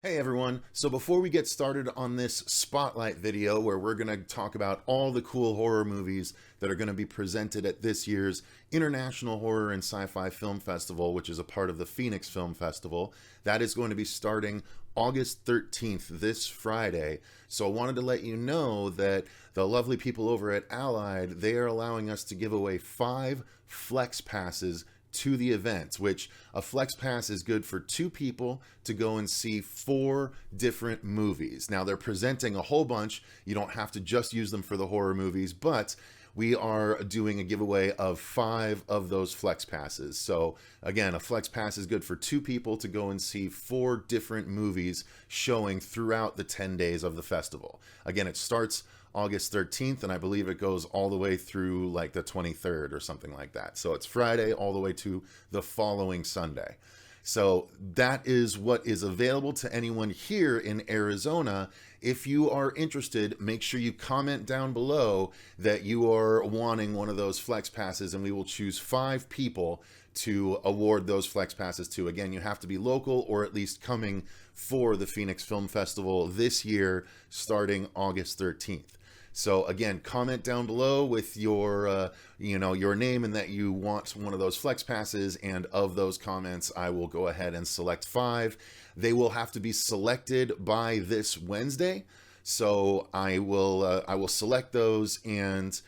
Hey everyone, so before we get started on this spotlight video where we're going to talk about all the cool horror movies that are going to be presented at this year's International Horror and Sci-Fi Film Festival, which is a part of the Phoenix Film Festival, that is going to be starting August 13th, this Friday. So I wanted to let you know that the lovely people over at Allied, they are allowing us to give away 5 Flex Passes to the event, which a Flex Pass is good for 2 people to go and see 4 different movies. Now they're presenting a whole bunch. You don't have to just use them for the horror movies, but we are doing a giveaway of 5 of those Flex Passes. So again, a Flex Pass is good for 2 people to go and see 4 different movies showing throughout the 10 days of the festival. Again, it starts August 13th, and I believe it goes all the way through like the 23rd or something like that. So it's Friday all the way to the following Sunday. So that is what is available to anyone here in Arizona. If you are interested, make sure you comment down below that you are wanting one of those Flex Passes, and we will choose 5 people to award those Flex Passes to. Again, you have to be local or at least coming for the Phoenix Film Festival this year, starting August 13th. So again, comment down below with your, your name and that you want one of those Flex Passes. And of those comments, I will go ahead and select 5. They will have to be selected by this Wednesday. So I will select those and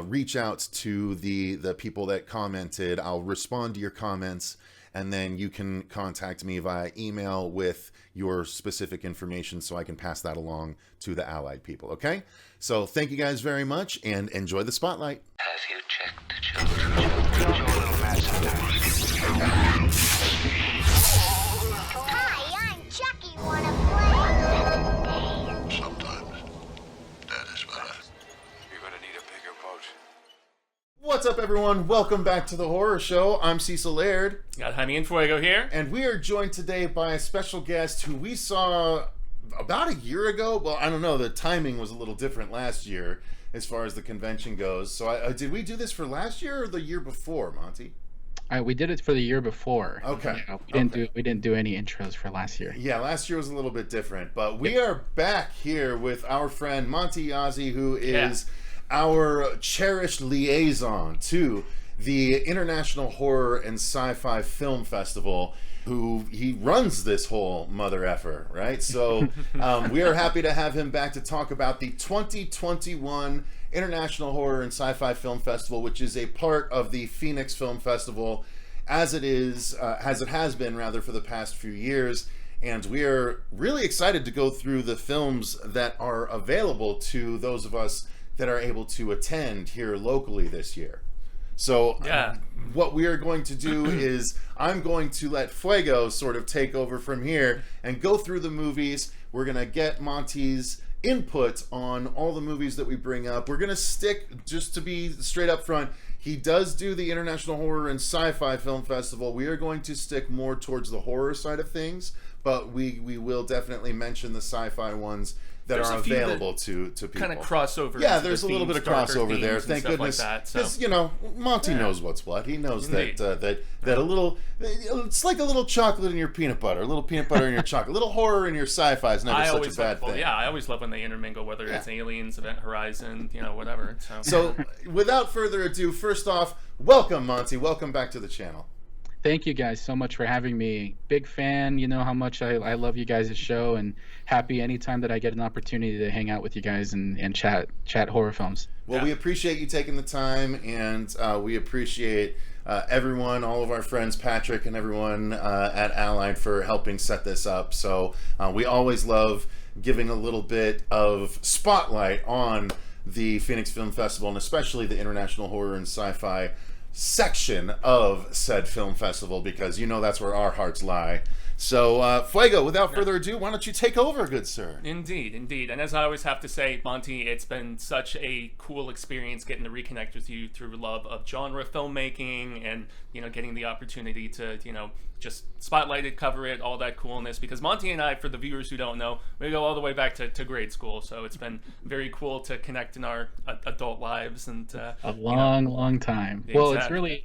reach out to the people that commented. I'll respond to your comments, and then you can contact me via email with your specific information so I can pass that along to the Allied people, okay? So thank you guys very much, and enjoy the spotlight. Have you checked the children? Hi, I'm Chucky. Wanna play? Sometimes that is better. You're gonna need a bigger boat. What's up, everyone? Welcome back to the Horror Show. I'm Cecil Laird. Got Jaime Fuego here. And we are joined today by a special guest who we saw about a year ago. Well, I don't know. The timing was a little different last year as far as the convention goes. So did we do this for last year or the year before, Monty? We did it for the year before. Okay. Yeah, we didn't do any intros for last year. Yeah, last year was a little bit different. But we are back here with our friend Monte Yazzie, who is our cherished liaison to the International Horror and Sci-Fi Film Festival, who he runs this whole mother effer, right? So we are happy to have him back to talk about the 2021 International Horror and Sci-Fi Film Festival, which is a part of the Phoenix Film Festival, as it has been rather for the past few years. And we are really excited to go through the films that are available to those of us that are able to attend here locally this year. So what we are going to do is I'm going to let Fuego sort of take over from here and go through the movies. We're going to get Monty's input on all the movies that we bring up. We're going to stick, just to be straight up front, he does do the International Horror and Sci-Fi Film Festival. We are going to stick more towards the horror side of things, but we will definitely mention the sci-fi ones that are available to people. Kind of crossover. Yeah, there's a little bit of crossover there. Thank goodness. Because Monty knows what's what. He knows that a little, it's like a little chocolate in your peanut butter, a little peanut butter in your chocolate, a little horror in your sci-fi is never such a bad thing. Yeah, I always love when they intermingle, whether it's Aliens, Event Horizon, whatever. So without further ado, first off, welcome Monty. Welcome back to the channel. Thank you guys so much for having me. Big fan. You know how much I love you guys' show, and happy anytime that I get an opportunity to hang out with you guys and chat horror films. Well, we appreciate you taking the time, and we appreciate everyone, all of our friends, Patrick and everyone at Allied for helping set this up. So we always love giving a little bit of spotlight on the Phoenix Film Festival, and especially the International Horror and Sci-Fi section of said film festival, because that's where our hearts lie. So, Fuego, without further ado, why don't you take over, good sir? Indeed, indeed. And as I always have to say, Monty, it's been such a cool experience getting to reconnect with you through love of genre filmmaking and, getting the opportunity to, just spotlight it, cover it, all that coolness. Because Monty and I, for the viewers who don't know, we go all the way back to grade school. So it's been very cool to connect in our adult lives. And a long time. Exactly. Well,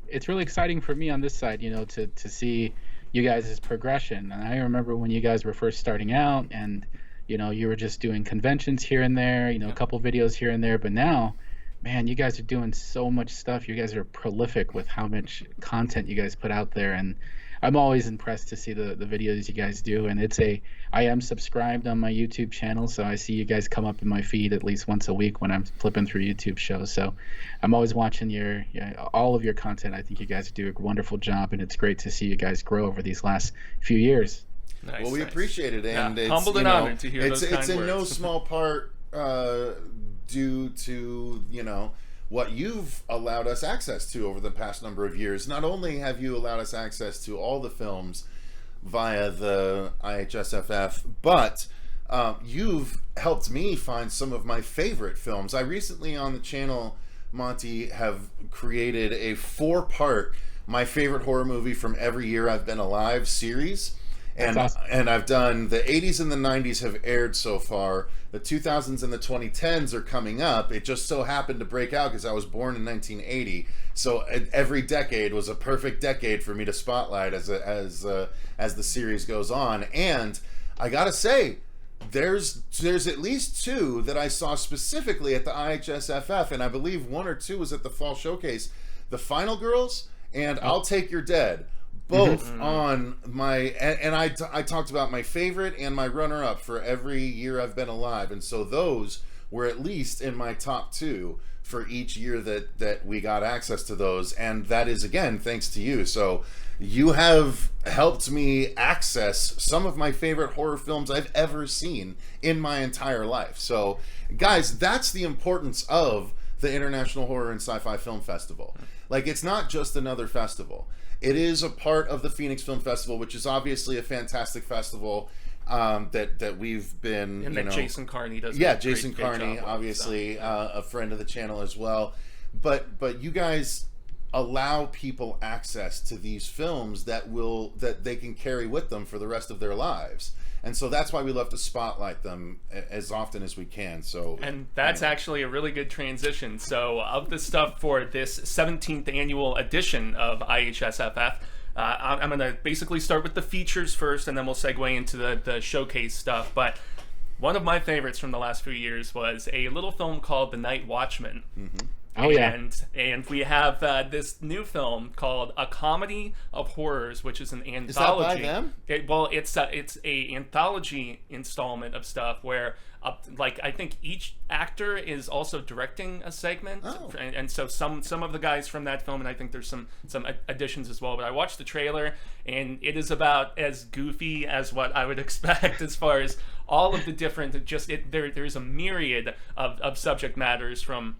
it's really exciting for me on this side, to see you guys' progression. And I remember when you guys were first starting out, and you were just doing conventions here and there, a couple videos here and there, but now, man, you guys are doing so much stuff. You guys are prolific with how much content you guys put out there, and I'm always impressed to see the videos you guys do. And I am subscribed on my YouTube channel, so I see you guys come up in my feed at least once a week when I'm flipping through YouTube shows. So I'm always watching all of your content. I think you guys do a wonderful job, and it's great to see you guys grow over these last few years. Nice, well, we appreciate it, and it's humbled and honored to hear those kind words. It's in no small part due to what you've allowed us access to over the past number of years. Not only have you allowed us access to all the films via the IHSFF, but you've helped me find some of my favorite films. I recently on the channel, Monty, have created a 4-part my favorite horror movie from every year I've been alive series. And, awesome. And I've done the 80s and the 90s have aired so far. The 2000s and the 2010s are coming up. It just so happened to break out because I was born in 1980. So every decade was a perfect decade for me to spotlight as the series goes on. And I gotta say, there's at least 2 that I saw specifically at the IHSFF, and I believe 1 or 2 was at the Fall Showcase. The Final Girls and I'll Take Your Dead. Both on my, and I talked about my favorite and my runner-up for every year I've been alive, and so those were at least in my top 2 for each year that we got access to those, and that is, again, thanks to you. So you have helped me access some of my favorite horror films I've ever seen in my entire life. So, guys, that's the importance of the International Horror and Sci-Fi Film Festival. Like, it's not just another festival. It is a part of the Phoenix Film Festival, which is obviously a fantastic festival that we've been. And that Jason Carney does. Yeah, Jason Carney, obviously a friend of the channel as well. But you guys allow people access to these films that they can carry with them for the rest of their lives. And so that's why we love to spotlight them as often as we can. So, and that's actually a really good transition. So of the stuff for this 17th annual edition of IHSFF, I'm going to basically start with the features first, and then we'll segue into the showcase stuff. But one of my favorites from the last few years was a little film called The Night Watchman. Mm-hmm. Oh, yeah. And we have this new film called A Comedy of Horrors, which is an anthology. Is that by them? It's a anthology installment of stuff where, I think each actor is also directing a segment. Oh. And so some of the guys from that film, and I think there's some additions as well. But I watched the trailer, and it is about as goofy as what I would expect as far as all of the different. There's a myriad of subject matters from.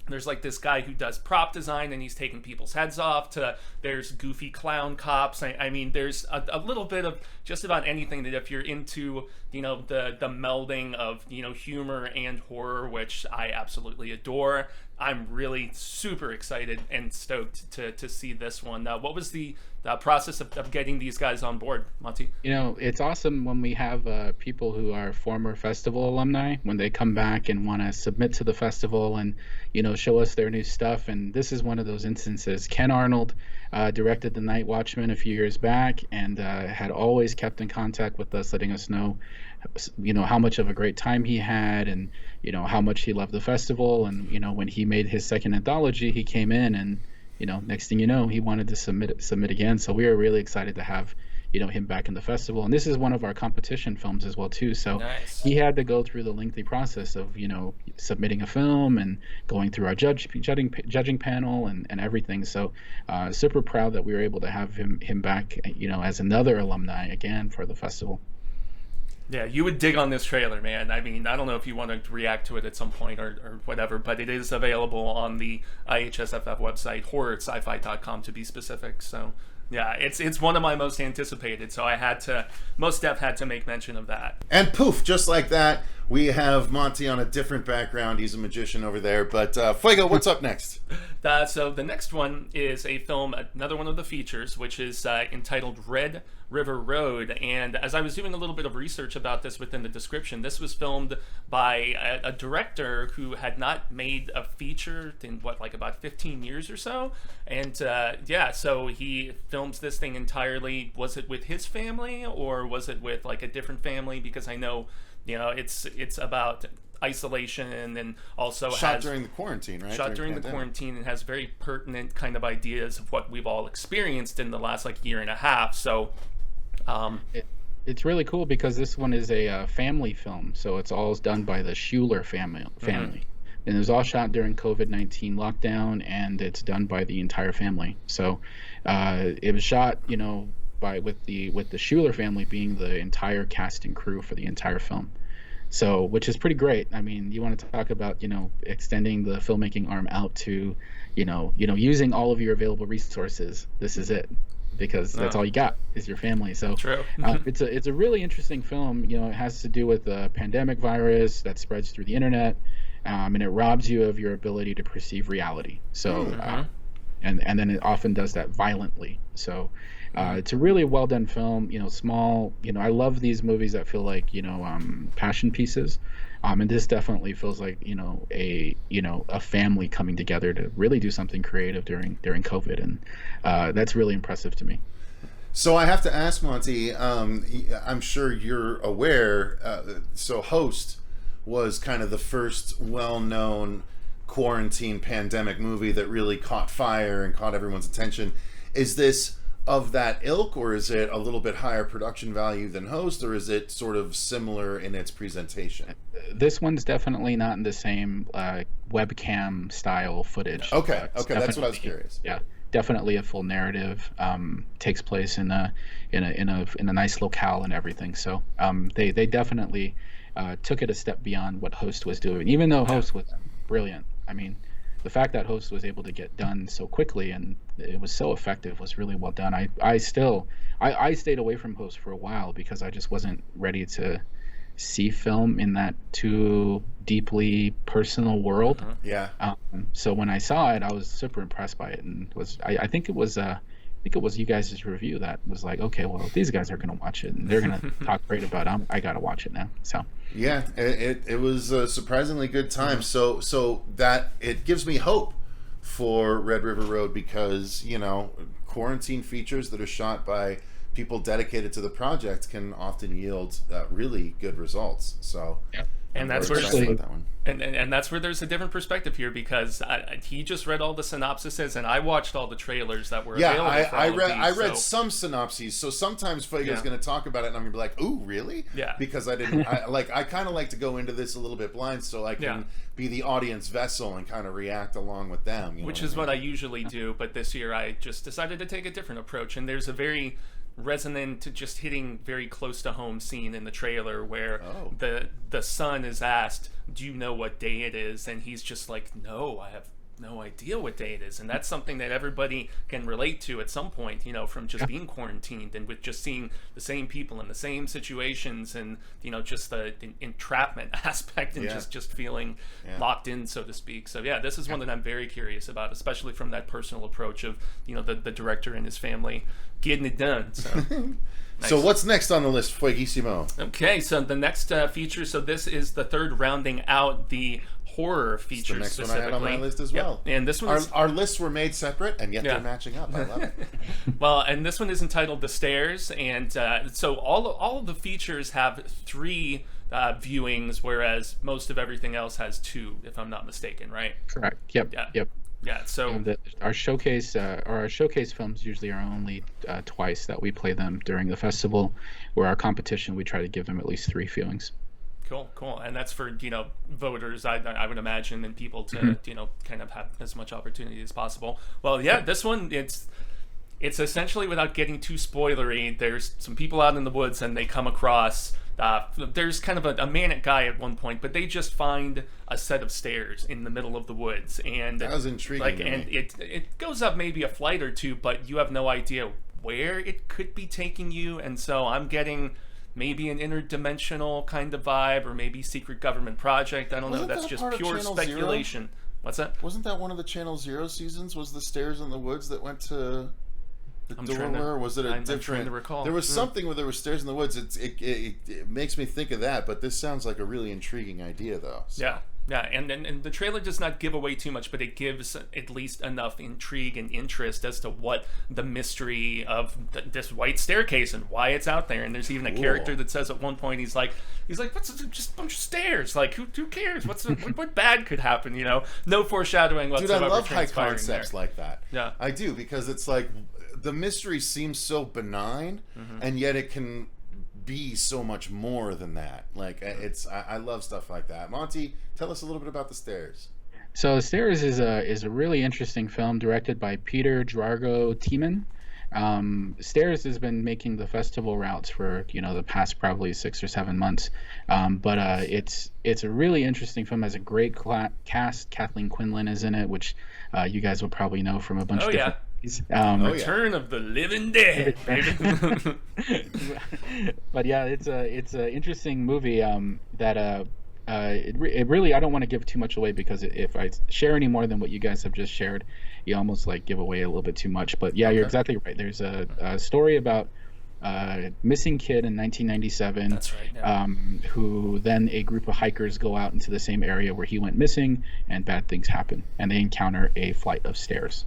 There's like this guy who does prop design and he's taking people's heads off, to there's goofy clown cops. I mean, there's a little bit of just about anything that if you're into, the melding of, humor and horror, which I absolutely adore. I'm really super excited and stoked to see this one. What was the process of getting these guys on board, Monty? It's awesome when we have people who are former festival alumni, when they come back and want to submit to the festival and, show us their new stuff. And this is one of those instances. Ken Arnold directed The Night Watchman a few years back and had always kept in contact with us, letting us know, how much of a great time he had and, how much he loved the festival. And, when he made his second anthology, he came in and, next thing you know, he wanted to submit again. So we were really excited to have, him back in the festival. And this is one of our competition films as well, too. So nice. He had to go through the lengthy process of, submitting a film and going through our judging panel and everything. So super proud that we were able to have him back, as another alumni again for the festival. Yeah, you would dig on this trailer, man. I mean, I don't know if you want to react to it at some point or whatever, but it is available on the IHSFF website, horrorsci-fi.com to be specific. So, yeah, it's one of my most anticipated, so Most Def had to make mention of that. And poof, just like that, We have Monty on a different background. He's a magician over there. But Fuego, what's up next? So the next one is a film, another one of the features, which is entitled Red River Road. And as I was doing a little bit of research about this within the description, this was filmed by a director who had not made a feature in about 15 years or so. And so he films this thing entirely. Was it with his family, or was it with a different family? Because I know, it's about isolation, and also shot during the quarantine, right? Shot during the quarantine, and has very pertinent kind of ideas of what we've all experienced in the last year and a half. So it's really cool because this one is a family film, so it's all done by the Schuler family. And it was all shot during COVID-19 lockdown, and it's done by the entire family. So it was shot, with the Schuler family being the entire cast and crew for the entire film. So, which is pretty great. I mean, you want to talk about, extending the filmmaking arm out to, using all of your available resources. This is it, because that's all you got is your family. So true. It's a really interesting film. It has to do with the pandemic virus that spreads through the internet, and it robs you of your ability to perceive reality. So, and then it often does that violently. So, it's a really well done film. Small. I love these movies that feel like passion pieces, and this definitely feels like a family coming together to really do something creative during COVID, and that's really impressive to me. So I have to ask Monty. I'm sure you're aware. So Host was kind of the first well-known quarantine pandemic movie that really caught fire and caught everyone's attention. Is this of that ilk, or is it a little bit higher production value than Host, or is it sort of similar in its presentation? This one's definitely not in the same webcam style footage. Okay, that's what I was curious. Yeah, definitely a full narrative. Takes place in a nice locale and everything. So they definitely took it a step beyond what Host was doing, even though Host was brilliant. I mean, the fact that Host was able to get done so quickly and it was so effective was really well done. I stayed away from Host for a while because I just wasn't ready to see film in that too deeply personal world. Yeah. So when I saw it, I was super impressed by it, and I think it was you guys' review that was like, okay, well, these guys are gonna watch it and they're gonna talk great about it. I gotta watch it now. So yeah, it was a surprisingly good time. So that it gives me hope for Red River Road, because quarantine features that are shot by people dedicated to the project can often yield really good results. So yeah. And that's where and that's where there's a different perspective here, because he just read all the synopsises and I watched all the trailers that were available. I read some synopses. So sometimes Fuego's going to talk about it and I'm going to be like, "Ooh, really?" Yeah. Because I didn't. I kind of like to go into this a little bit blind, so I can be the audience vessel and kind of react along with them. Which is what I usually do, but this year I just decided to take a different approach. And there's a very resonant, just hitting very close to home scene in the trailer where the son is asked, "Do you know what day it is?" And he's just like, "No, I have no idea what day it is." And that's something that everybody can relate to at some point, from just being quarantined and with just seeing the same people in the same situations, and just the entrapment aspect, and just feeling locked in, so to speak. So this is one that I'm very curious about, especially from that personal approach of the director and his family getting it done. So nice. So what's next on the list, Fueguissimo? Okay, so the next feature, so this is the third rounding out the horror features. The next one I had on my list as well. And this one, our lists were made separate, and yet they're matching up. I love it. Well, and this one is entitled The Stairs, and so all of the features have 3 viewings, whereas most of everything else has 2, if I'm not mistaken, right? Correct. Yep. Yeah, so our showcase films usually are only twice that we play them during the festival, where our competition we try to give them at least 3 viewings. Cool. And that's for, voters, I would imagine, and people to, kind of have as much opportunity as possible. Well, this one, it's essentially, without getting too spoilery, there's some people out in the woods and they come across, there's kind of a manic guy at one point, but they just find a set of stairs in the middle of the woods. And that was intriguing. And it goes up maybe a flight or 2, but you have no idea where it could be taking you. And so I'm getting maybe an interdimensional kind of vibe, or maybe secret government project. I don't know. Wasn't That's that just part of pure Channel speculation. Zero? What's that? Wasn't that one of the Channel Zero seasons? Was the Stairs in the Woods that went to the doorway? Or was it a different? I'm trying to recall. There was something where there were stairs in the woods. It makes me think of that, but this sounds like a really intriguing idea, though. So. Yeah. Yeah, and the trailer does not give away too much, but it gives at least enough intrigue and interest as to what the mystery of this white staircase and why it's out there. And there's even a character that says at one point, he's like, what's just a bunch of stairs? Like, who cares? What bad could happen? You know, no foreshadowing whatsoever. Dude, I love high transpiring concepts there. like that. Yeah, I do, because it's like the mystery seems so benign, and yet it can be so much more than that. Like, I love stuff like that. Monty, tell us a little bit about The Stairs. So The Stairs is a really interesting film directed by Peter Drago Tiemann. Stairs has been making the festival routes for the past probably 6 or 7 months, but it's a really interesting film. It has a great cast. Kathleen Quinlan is in it, which you guys will probably know from a bunch of different movies. Return of the Living Dead. But yeah, it's a interesting movie that it really, I don't want to give too much away, because if I share any more than what you guys have just shared, you almost like give away a little bit too much. But yeah, You're exactly right. There's a story about a missing kid in 1997. That's right. Yeah. Who then a group of hikers go out into the same area where he went missing, and bad things happen, and they encounter a flight of stairs.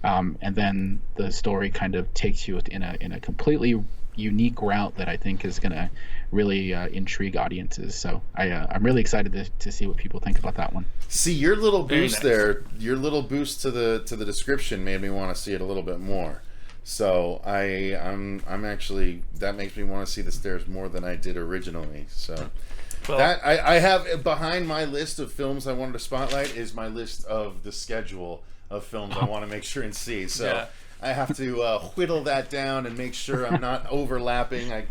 And then the story kind of takes you in a completely unique route that I think is going to really intrigue audiences. So I'm really excited to see what people think about that one. See, your little boost there, your little boost to the description made me want to see it a little bit more. So I'm actually, that makes me want to see The Stairs more than I did originally. So well, that I have behind my list of films I wanted to spotlight is my list of the schedule of films I want to make sure and see. So I have to whittle that down and make sure I'm not overlapping. And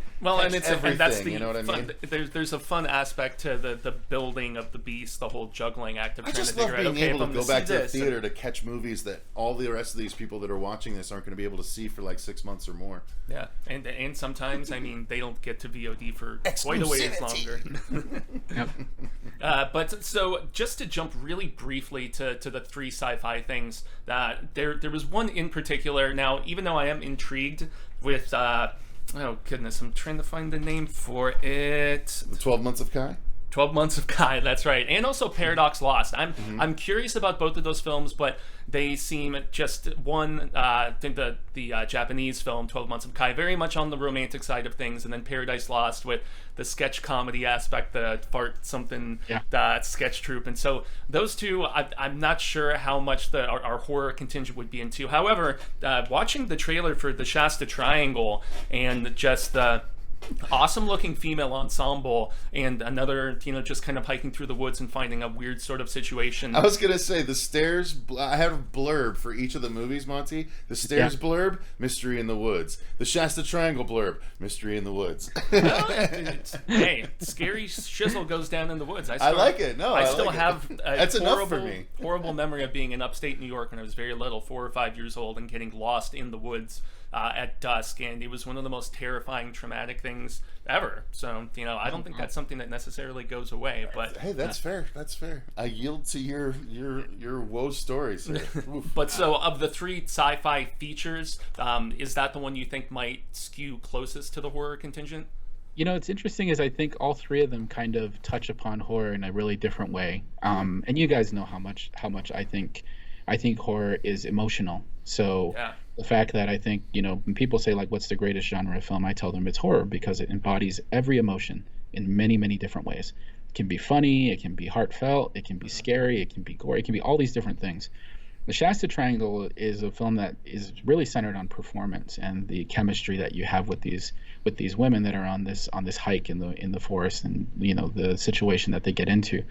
that's the, you know what I mean? There's a fun aspect to the building of the beast, the whole juggling act of trying to figure out. I just love being able to go back to the theater to catch movies that all the rest of these people that are watching this aren't going to be able to see for like 6 months or more. Yeah, and sometimes, I mean, they don't get to VOD for quite a ways longer. Yep. But so just to jump really briefly to the 3 sci-fi things, that there was one in particular. Now, even though I am intrigued with oh goodness, I'm trying to find the name for it. The 12 Months of Kai? 12 Months of Kai, that's right. And also Paradox Lost. I'm curious about both of those films, but they seem just one, I think the Japanese film, 12 Months of Kai, very much on the romantic side of things, and then Paradise Lost with the sketch comedy aspect, the fart something, sketch troupe. And so those two, I'm not sure how much our horror contingent would be into. However, watching the trailer for the Shasta Triangle and just the awesome looking female ensemble and another, just kind of hiking through the woods and finding a weird sort of situation. I was gonna say The Stairs, I have a blurb for each of the movies, Monty. The Stairs blurb, mystery in the woods. The Shasta Triangle blurb, mystery in the woods. Hey, scary shizzle goes down in the woods. I like it. No, I still have that's enough for me. Horrible memory of being in upstate New York when I was very little, 4 or 5 years old, and getting lost in the woods at dusk, and it was one of the most terrifying, traumatic things ever. So, I don't think that's something that necessarily goes away. But hey, that's fair. That's fair. I yield to your woe stories. But so, of the 3 sci-fi features, is that the one you think might skew closest to the horror contingent? It's interesting is I think all 3 of them kind of touch upon horror in a really different way. And you guys know how much I think horror is emotional. So the fact that I think, when people say like, what's the greatest genre of film? I tell them it's horror, because it embodies every emotion in many, many different ways. It can be funny, it can be heartfelt, it can be scary, it can be gory, it can be all these different things. The Shasta Triangle is a film that is really centered on performance and the chemistry that you have with these women that are on this hike in the forest, and the situation that they get into.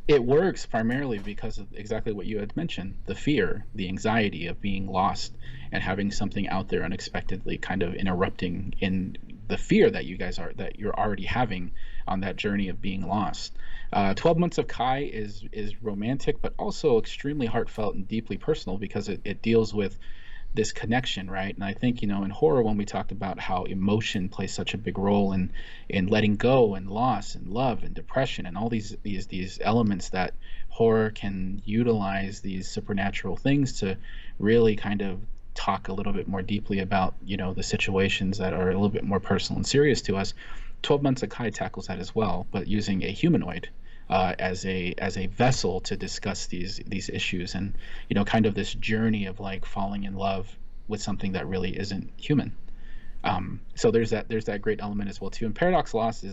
It works primarily because of exactly what you had mentioned, the fear, the anxiety of being lost and having something out there unexpectedly kind of interrupting in the fear that you're already having on that journey of being lost. 12 Months of Kai is romantic, but also extremely heartfelt and deeply personal, because it deals with this connection, right? And I think, in horror, when we talked about how emotion plays such a big role in letting go and loss and love and depression and all these elements, that horror can utilize these supernatural things to really kind of talk a little bit more deeply about, the situations that are a little bit more personal and serious to us. 12 Months of Kai tackles that as well, but using a humanoid as a vessel to discuss these issues, and kind of this journey of like falling in love with something that really isn't human. So there's that great element as well too. And Paradox Lost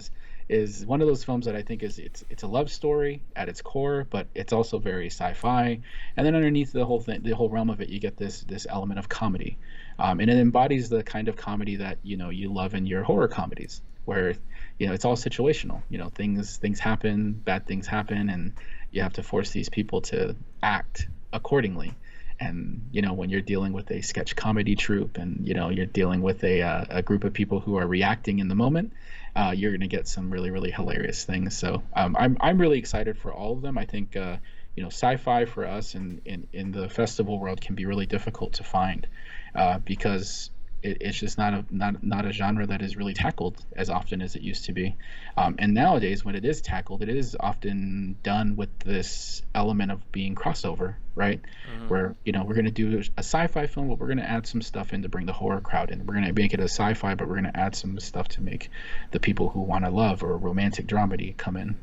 is one of those films that I think it's a love story at its core, but it's also very sci-fi. And then underneath the whole realm of it, you get this element of comedy, and it embodies the kind of comedy that you love in your horror comedies, where it's all situational. Things happen, bad things happen, and you have to force these people to act accordingly. And when you're dealing with a sketch comedy troupe, and you're dealing with a group of people who are reacting in the moment, you're going to get some really, really hilarious things. So I'm really excited for all of them. I think sci-fi for us in the festival world can be really difficult to find, because it's just not a genre that is really tackled as often as it used to be. And nowadays, when it is tackled, it is often done with this element of being crossover, right? Mm-hmm. Where, we're going to do a sci-fi film, but we're going to add some stuff in to bring the horror crowd in. We're going to make it a sci-fi, but we're going to add some stuff to make the people who want to love or romantic dramedy come in,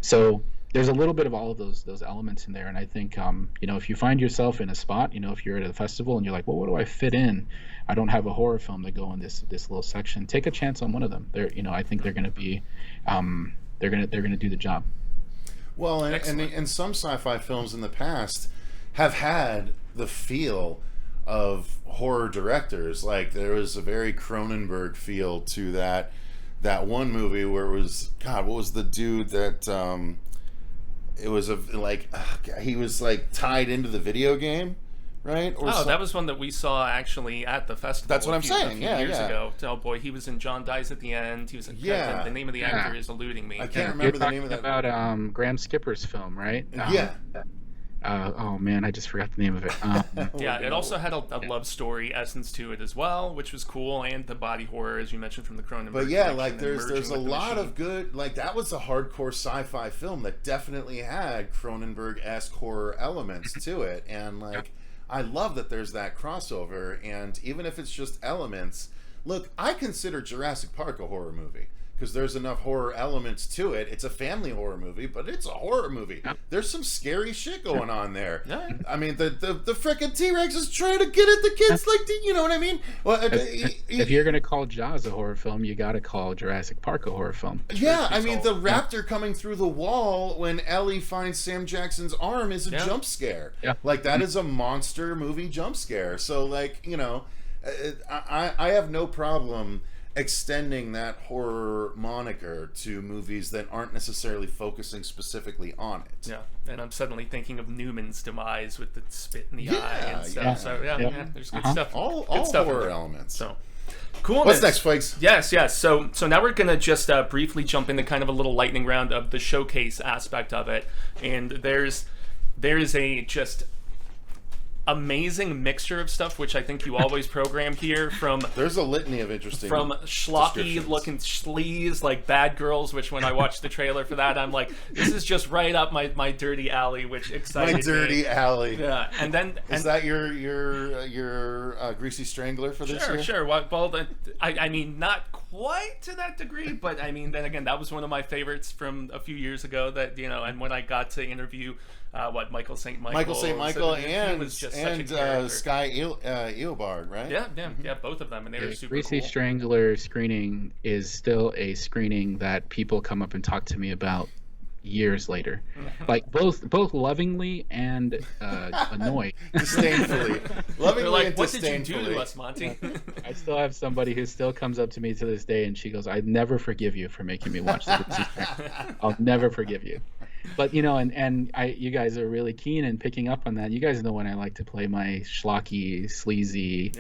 So there's a little bit of all of those elements in there. And I think, if you find yourself in a spot, if you're at a festival and you're like, well, what do I fit in? I don't have a horror film to go in this little section. Take a chance on one of them. I think they're going to be, they're going to do the job. Well, and some sci-fi films in the past have had the feel of horror directors. Like there was a very Cronenberg feel to that one movie where it was, God, what was the dude that, it was he was like tied into the video game, right? That was one that we saw actually at the festival. That's what I'm saying. Years ago. Oh boy, he was in John Dies at the End. He was in, the name of the actor is eluding me. I can't remember the name of that. About Graham Skipper's film, right? Oh man, I just forgot the name of it. It also had a love story essence to it as well, which was cool, and the body horror, as you mentioned, from the Cronenberg. But yeah, like there's a lot of good, like that was a hardcore sci-fi film that definitely had Cronenberg-esque horror elements to it, and like I love that there's that crossover, and even if it's just elements, look, I consider Jurassic Park a horror movie. Because there's enough horror elements to it. It's a family horror movie, but it's a horror movie. Yep. There's some scary shit going on there. Yeah. I mean, the frickin' T-Rex is trying to get at the kids, like, you know what I mean? Well, if you're gonna call Jaws a horror film, you gotta call Jurassic Park a horror film. Yeah, I mean, the raptor coming through the wall when Ellie finds Sam Jackson's arm is a jump scare. Yeah. Like, that is a monster movie jump scare. So, like, I have no problem extending that horror moniker to movies that aren't necessarily focusing specifically on it. Yeah, and I'm suddenly thinking of Newman's demise with the spit in the eye and stuff. Yeah. So there's good stuff. All stuff horror elements. So cool. What's next, Flakes? Yes. So now we're gonna just briefly jump into kind of a little lightning round of the showcase aspect of it, and there's a just amazing mixture of stuff, which I think you always program here. There's a litany of interesting, from schlocky looking sleaze like Bad Girls, which when I watched the trailer for that, I'm like, this is just right up my dirty alley, which excited me. My dirty alley. Yeah, and then is that your Greasy Strangler for this year? Sure. Well, I mean, not quite to that degree, but I mean, then again, that was one of my favorites from a few years ago. That and when I got to interview Michael St. Michael, and Sky Eobard, right? Yeah, both of them, and they were super Greasy cool. Strangler screening is still a screening that people come up and talk to me about years later, like both lovingly and annoyed, disdainfully. Lovingly like, and what disdainfully. did you do to us, Monty? I still have somebody who still comes up to me to this day, and she goes, "I never forgive you for making me watch this. I'll never forgive you." But you guys are really keen in picking up on that. You guys know when I like to play my schlocky, sleazy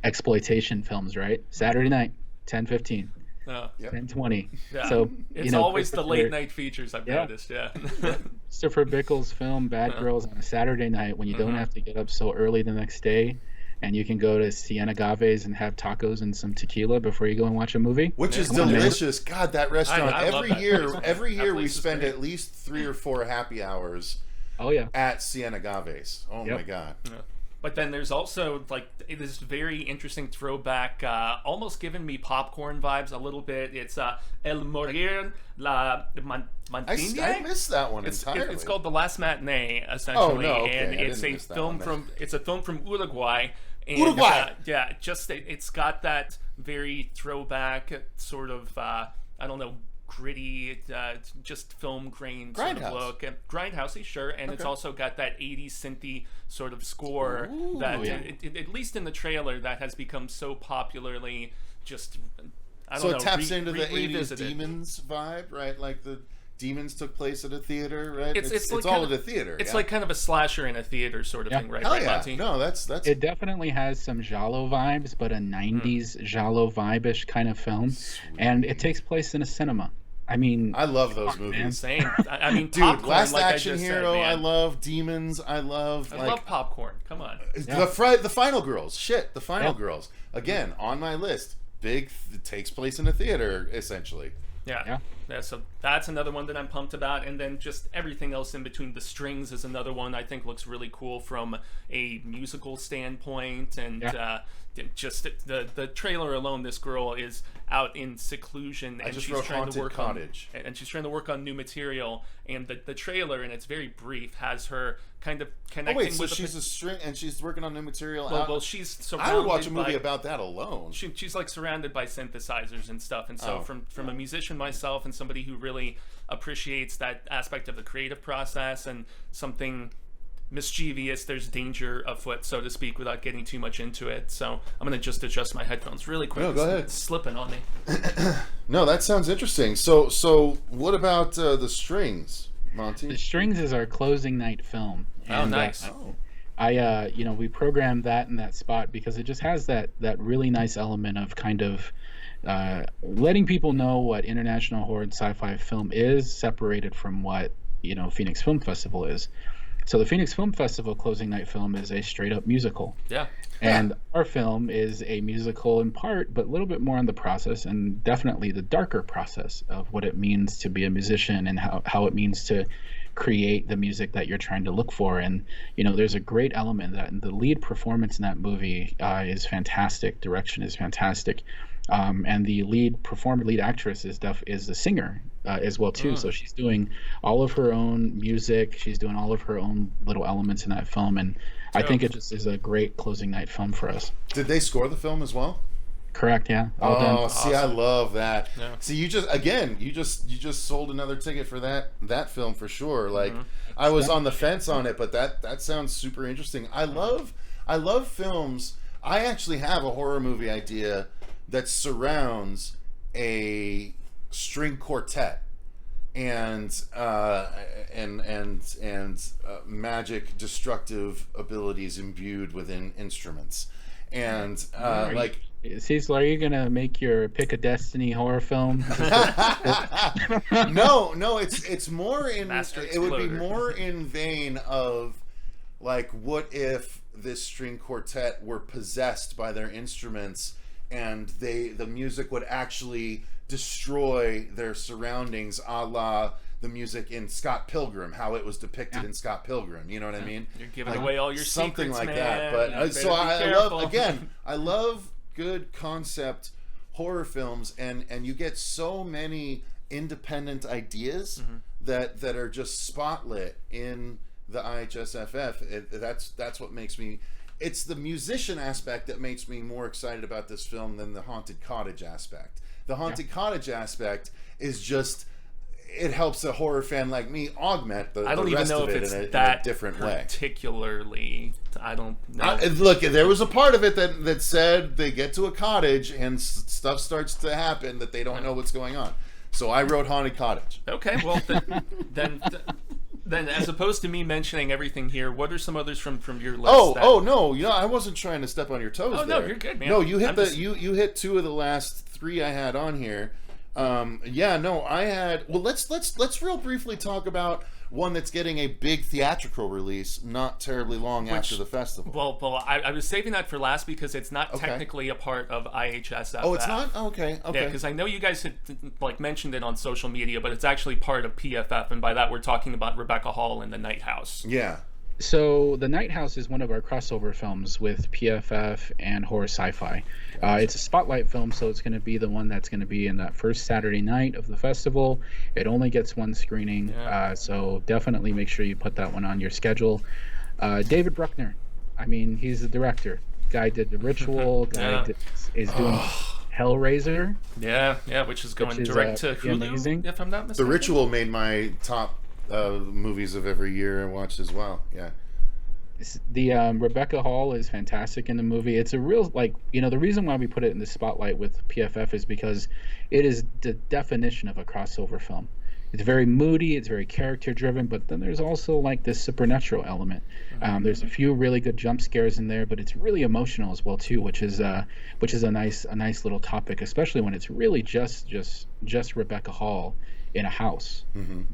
exploitation films, right? Saturday night, 10:15. 10:20. Yeah. So it's always the late night features. I've noticed. Yeah. Christopher Bickle's film Bad Girls on a Saturday night when you don't have to get up so early the next day, and you can go to Siena Gaves and have tacos and some tequila before you go and watch a movie. Which is Come on, man. delicious. God, that restaurant. I love that place. Every That year place we is spend great. at least 3 or 4 happy hours Oh yeah. at Siena Gaves. Oh Yep. my God. Yeah. But then there's also like this very interesting throwback, almost giving me popcorn vibes a little bit. It's El Morir la Mantiña. I missed that one It's entirely. called The Last Matinee, essentially, Oh, no, okay. and I it's didn't a miss that film one, from Uruguay. And, Uruguay! yeah, just it's got that very throwback sort of I don't know, gritty, just film grain sort of Grindhouse. look. And grindhousey, sure, and it's Okay. also got that 80s synthy sort of score Ooh, that, yeah. at least in the trailer, that has become so popularly just. I don't So know, it taps into the 80s revisited. Demons vibe, right? Like the Demons took place at a theater, right? It's like all kind at a theater. It's yeah? like kind of a slasher in a theater sort of Yeah. thing, right? Hell right, yeah. Monty? No, that's It definitely has some giallo vibes, but a 90s giallo vibe-ish kind of film. And it takes place in a cinema. I mean, I love those man. movies. Same. I mean, Dude, popcorn, Last like Action I just Hero, said, man. I love. Demons, I love. I like, love popcorn. Come on. the Final Girls. Shit, the Final Yeah. Girls. Again, on my list. Big, it takes place in a theater, essentially. Yeah. So that's another one that I'm pumped about, and then just everything else in between. The Strings is another one I think looks really cool from a musical standpoint, and just the trailer alone. This girl is out in seclusion, and just she's wrote trying Haunted to work Cottage. and she's trying to work on new material. And the trailer, and it's very brief, has her kind of Oh connecting wait, so with she's a string and she's working on new material. well, she's surrounded I would watch a movie by, about that alone. she's like surrounded by synthesizers and stuff, and so Oh. from a musician myself and somebody who really appreciates that aspect of the creative process and something mischievous, there's danger afoot, so to speak, without getting too much into it. So I'm gonna just adjust my headphones really quick. No, go ahead. It's slipping on me. No, that sounds interesting. So what about the Strings, Monty? The Strings is our closing night film. Oh, nice. We programmed that in that spot because it just has that really nice element of kind of letting people know what international horror and sci-fi film is, separated from what Phoenix Film Festival is. So the Phoenix Film Festival closing night film is a straight up musical. Yeah. And our film is a musical in part, but a little bit more on the process, and definitely the darker process of what it means to be a musician and how it means to create the music that you're trying to look for. And there's a great element that the lead performance in that movie is fantastic. Direction is fantastic. And the lead actress is the singer as well too. So she's doing all of her own music. She's doing all of her own little elements in that film, and I think it just is a great closing night film for us. Did they score the film as well? Correct, yeah. All done. Oh, see, I love that. Yeah. See, you just sold another ticket for that film for sure. Like, I was on the fence on it, but that sounds super interesting. I love films. I actually have a horror movie idea that surrounds a string quartet and magic destructive abilities imbued within instruments. And Cecil, are you gonna make your Pick a Destiny horror film? no, it's more in Master it would be Exploder. more in vein of like, what if this string quartet were possessed by their instruments and the music would actually destroy their surroundings, a la the music in Scott Pilgrim, how it was depicted in Scott Pilgrim. You know what I mean? You're giving away all your something secrets, like man. that. But You so better be I love careful. again. I love good concept horror films, and you get so many independent ideas that are just spotlit in the IHSFF. That's what makes me. It's the musician aspect that makes me more excited about this film than the haunted cottage aspect. The haunted cottage aspect is just, it helps a horror fan like me augment the I don't even rest know of if it it's in a that different way. particularly. I don't know. Look, there was a part of it that said they get to a cottage and stuff starts to happen that they don't know what's going on. So I wrote Haunted Cottage. Okay, well then as opposed to me mentioning everything here, what are some others from your list? No, I wasn't trying to step on your toes. Oh, no, there. you're good, man. No, you hit I'm just- you hit two of the last three I had on here. Yeah, no, I had. Well, let's real briefly talk about one that's getting a big theatrical release not terribly long after the festival. Well, I was saving that for last because it's not Okay. technically a part of IHSF. Oh, it's not? Okay. Yeah, because I know you guys had like mentioned it on social media, but it's actually part of PFF, and by that we're talking about Rebecca Hall and the Nighthouse. Yeah. So the Nighthouse is one of our crossover films with PFF and Horror Sci-Fi. It's a spotlight film, so it's going to be the one that's going to be in that first Saturday night of the festival. It only gets one screening, so definitely make sure you put that one on your schedule. David Bruckner, I mean, he's the director. Guy did The Ritual. Is doing Hellraiser. Yeah, which is going direct to Hulu, amazing. if I'm not The mistaken. Ritual made my top movies of every year I watched as well. Yeah. The Rebecca Hall is fantastic in the movie. It's a real, like, the reason why we put it in the spotlight with PFF is because it is the definition of a crossover film. It's very moody, it's very character driven, but then there's also like this supernatural element. There's a few really good jump scares in there, but it's really emotional as well too, which is a nice little topic, especially when it's really just Rebecca Hall in a house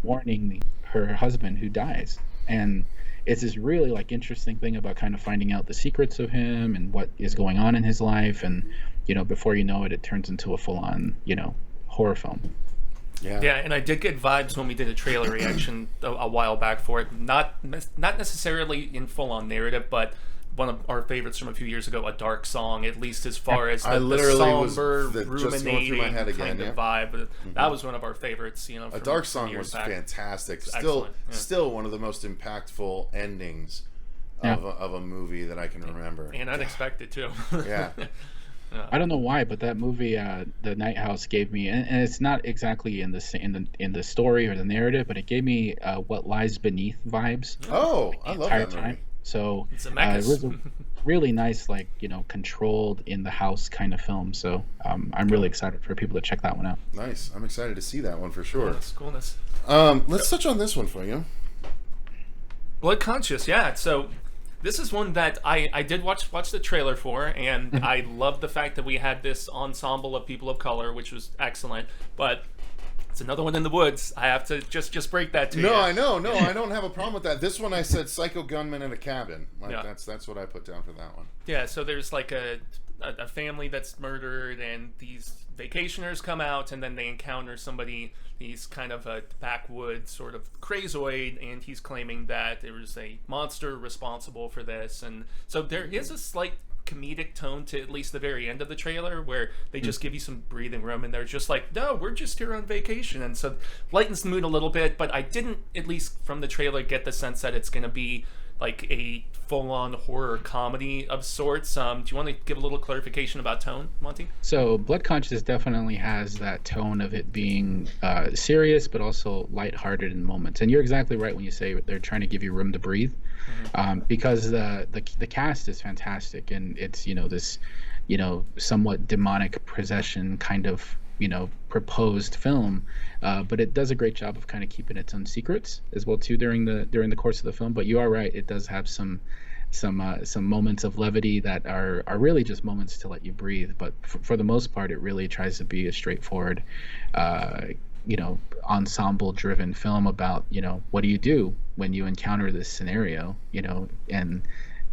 mourning her husband who dies. And it's this really like interesting thing about kind of finding out the secrets of him and what is going on in his life, and before you know it, it turns into a full-on horror film. Yeah, and I did get vibes when we did a trailer reaction a while back for it. Not necessarily in full-on narrative, but one of our favorites from a few years ago, A Dark Song, at least as far as the somber, ruminating kind of vibe. That was one of our favorites. A Dark Song was fantastic. Still one of the most impactful endings of a movie that I can remember. And unexpected too. Yeah. I don't know why, but that movie, the Nighthouse, gave me, and it's not exactly in the story or the narrative, but it gave me What Lies Beneath vibes. Oh, I love that movie. So it was a really nice, like, controlled in the house kind of film. So I'm really excited for people to check that one out. Nice. I'm excited to see that one for sure. Coolness. Let's touch on this one for you. Blood Conscious, yeah. So this is one that I did watch the trailer for, and I love the fact that we had this ensemble of people of color, which was excellent. But it's another one in the woods. I have to just break that to you. No, I know. No, I don't have a problem with that. This one I said psycho gunman in a cabin. That's what I put down for that one. Yeah, so there's like a family that's murdered, and these vacationers come out, and then they encounter somebody. He's kind of a backwoods sort of crazoid, and he's claiming that there was a monster responsible for this. And so there is a slight comedic tone to at least the very end of the trailer, where they just give you some breathing room, and they're just like, no, we're just here on vacation, and so lightens the mood a little bit. But I didn't, at least from the trailer, get the sense that it's going to be like a full-on horror comedy of sorts. Do you want to give a little clarification about tone, Monty? So Blood Conscious definitely has that tone of it being serious, but also lighthearted in moments. And you're exactly right when you say they're trying to give you room to breathe, because the cast is fantastic, and it's this somewhat demonic possession kind of proposed film, but it does a great job of kind of keeping its own secrets as well too during the course of the film. But you are right, it does have some moments of levity that are really just moments to let you breathe. But for the most part, it really tries to be a straightforward ensemble driven film about what do you do when you encounter this scenario, and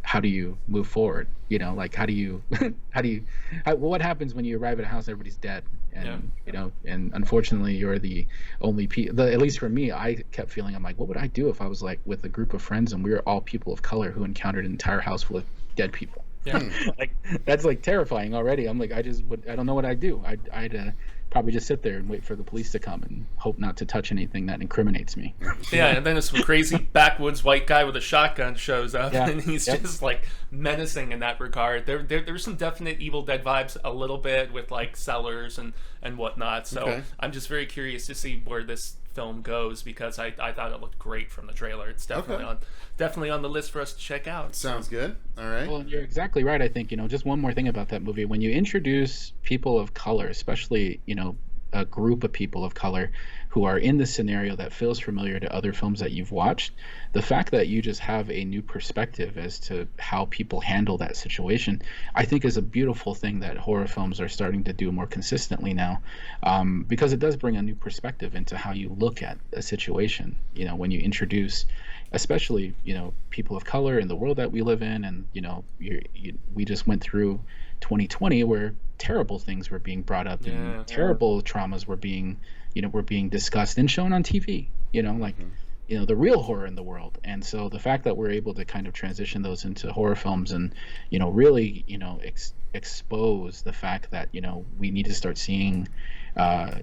how do you move forward, like what happens when you arrive at a house, everybody's dead, and and unfortunately you're the only at least for me, I kept feeling, I'm like, what would I do if I was like with a group of friends and we were all people of color who encountered an entire house full of dead people? Like, that's like terrifying already. I'm like, I don't know what I'd do. I'd probably just sit there and wait for the police to come and hope not to touch anything that incriminates me. Yeah, and then this crazy backwoods white guy with a shotgun shows up, and he's just like menacing in that regard. There's some definite Evil Dead vibes a little bit with like cellars and whatnot. So I'm just very curious to see where this film goes, because I thought it looked great from the trailer. It's definitely on the list for us to check out. Sounds good. All right. Well, you're exactly right. I think just one more thing about that movie: when you introduce people of color, especially a group of people of color who are in this scenario that feels familiar to other films that you've watched, the fact that you just have a new perspective as to how people handle that situation, I think is a beautiful thing that horror films are starting to do more consistently now, because it does bring a new perspective into how you look at a situation. You know, when you introduce, especially, you know, people of color in the world that we live in, and you know, we just went through 2020 where terrible things were being brought up, and terrible traumas were being discussed and shown on TV, you know, like, you know, the real horror in the world. And so the fact that we're able to kind of transition those into horror films and, you know, really, you know, expose the fact that, you know, we need to start seeing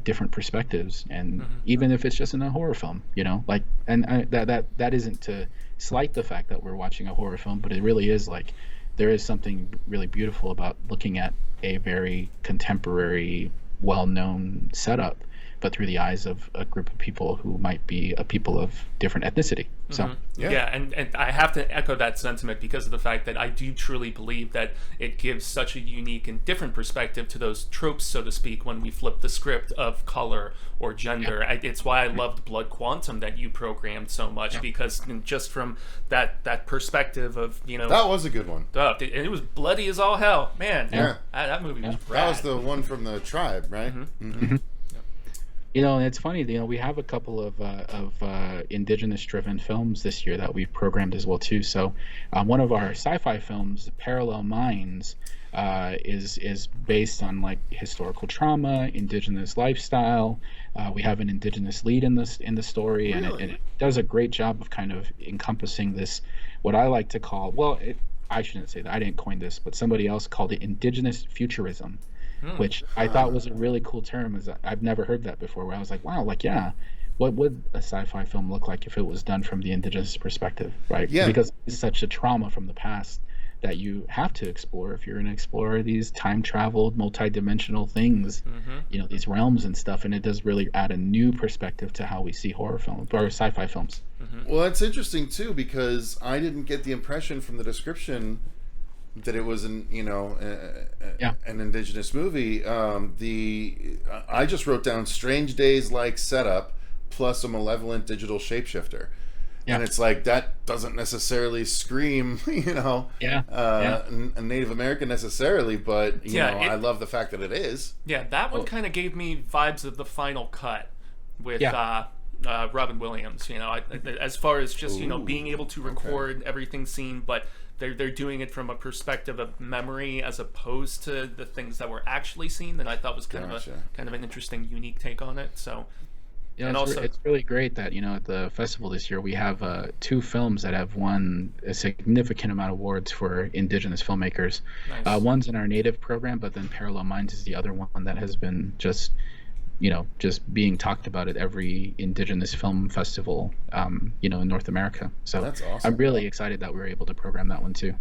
different perspectives, and even if it's just in a horror film, you know, like, and that isn't to slight the fact that we're watching a horror film, but it really is like, there is something really beautiful about looking at a very contemporary, well-known setup, but through the eyes of a group of people who might be a people of different ethnicity. So and I have to echo that sentiment because of the fact that I do truly believe that it gives such a unique and different perspective to those tropes, so to speak, when we flip the script of color or gender. It's why I loved Blood Quantum that you programmed so much, because just from that perspective of, you know, that was a good one. It was bloody as all hell, man. That movie was rad. That was the one from the tribe, right? You know, and it's funny, you know, we have a couple of indigenous-driven films this year that we've programmed as well too. So, one of our sci-fi films, Parallel Minds, is based on like historical trauma, indigenous lifestyle. We have an indigenous lead in the story, and it does a great job of kind of encompassing this, what I like to call, I shouldn't say that, I didn't coin this, but somebody else called it indigenous futurism. Which I thought was a really cool term. I've never heard that before, where I was like, wow, like, yeah, what would a sci-fi film look like if it was done from the indigenous perspective, right? Yeah. Because it's such a trauma from the past that you have to explore if you're going to explore these time-traveled, multi-dimensional things, you know, these realms and stuff, and it does really add a new perspective to how we see horror films or sci-fi films. Well, it's interesting, too, because I didn't get the impression from the description that it was an indigenous movie. I just wrote down Strange Days like setup plus a malevolent digital shapeshifter, and it's like that doesn't necessarily scream, you know, a Native American necessarily, but you know, I love the fact that it is. Yeah, that one kind of gave me vibes of The Final Cut with Robin Williams. You know, as far as just you know being able to record everything seen, but they're doing it from a perspective of memory as opposed to the things that were actually seen, that I thought was kind of an interesting, unique take on it. So, yeah, and it's really great that, you know, at the festival this year we have 2 films that have won a significant amount of awards for indigenous filmmakers. Nice. One's in our native program, but then Parallel Minds is the other one that has been just being talked about at every indigenous film festival, you know, in North America. So that's awesome. I'm really excited that we were able to program that one too.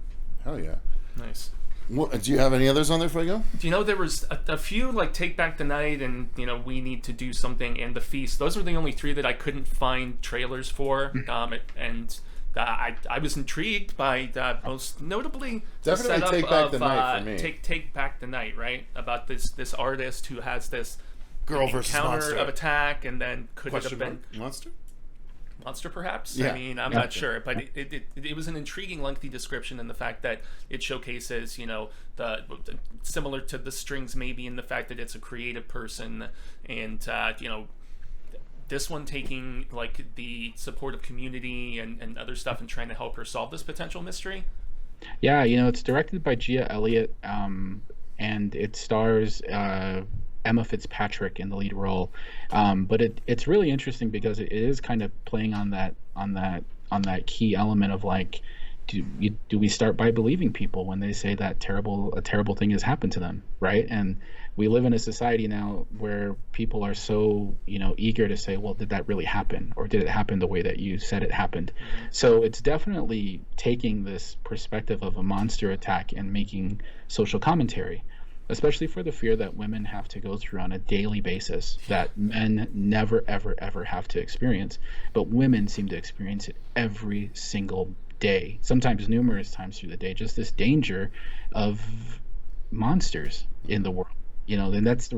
Hell yeah. Nice. Well, do you have any others on there, Fuego? Do you know there was a few, like Take Back the Night and, you know, We Need to Do Something and The Feast. Those were the only 3 that I couldn't find trailers for. I was intrigued by most notably definitely the setup Take Back the Night for me. Take Back the Night, right? About this artist who has this girl versus encounter monster of attack, and then could it have been monster perhaps? Yeah. I mean, I'm not sure, but it was an intriguing, lengthy description, and the fact that it showcases, you know, the similar to The Strings maybe in the fact that it's a creative person, and you know, this one taking like the support of community and other stuff and trying to help her solve this potential mystery. Yeah, you know, it's directed by Gia Elliott, and it stars Emma Fitzpatrick in the lead role, but it's really interesting because it is kind of playing on that key element of like, do we start by believing people when they say that a terrible thing has happened to them, right? And we live in a society now where people are so, you know, eager to say, well, did that really happen, or did it happen the way that you said it happened? So it's definitely taking this perspective of a monster attack and making social commentary, especially for the fear that women have to go through on a daily basis that men never, ever, ever have to experience. But women seem to experience it every single day, sometimes numerous times through the day, just this danger of monsters in the world. You know, and that's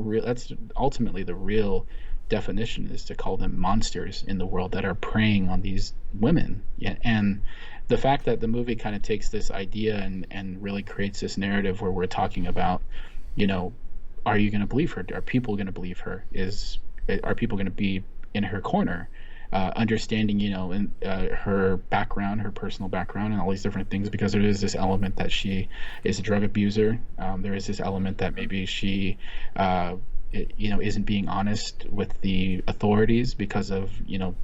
ultimately the real definition is to call them monsters in the world that are preying on these women. Yeah, and the fact that the movie kind of takes this idea and really creates this narrative where we're talking about, are you going to believe her? Are people going to believe her? Are people going to be in her corner? Understanding, her background, her personal background, and all these different things, because there is this element that she is a drug abuser. There is this element that maybe she, isn't being honest with the authorities because of,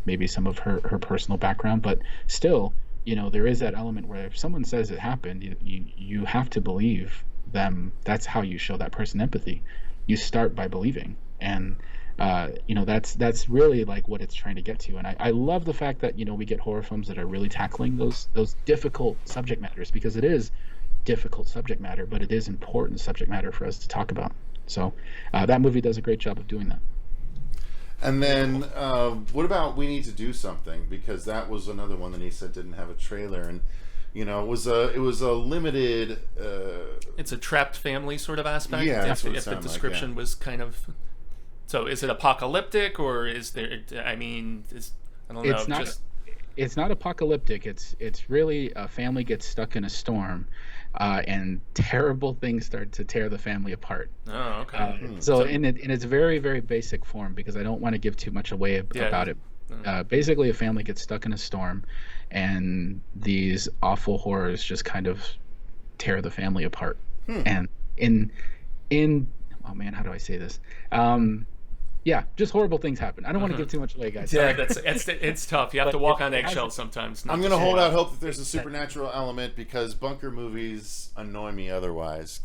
maybe some of her personal background. But still, there is that element where if someone says it happened, you have to believe them. That's how you show that person empathy. You start by believing. And that's really like what it's trying to get to. And I love the fact that we get horror films that are really tackling those difficult subject matters, because it is difficult subject matter, but it is important subject matter for us to talk about. So that movie does a great job of doing that. And then what about We Need to Do Something? Because that was another one that he said didn't have a trailer, and it was a limited. It's a trapped family sort of aspect. Yeah, that's what it if the sounded description like, yeah. was kind of. So is it apocalyptic, or is there? I don't know. It's not. It's not apocalyptic. It's really a family gets stuck in a storm, and terrible things start to tear the family apart. Oh, okay. So in its very, very basic form, because I don't want to give too much away about it. Basically, a family gets stuck in a storm, and these awful horrors just kind of tear the family apart. And in oh man, how do I say this? Yeah, just horrible things happen. I don't want to give too much away, guys. Yeah, it's tough. You have to walk on eggshells sometimes. I'm going to hold out hope that there's a supernatural element, because bunker movies annoy me otherwise.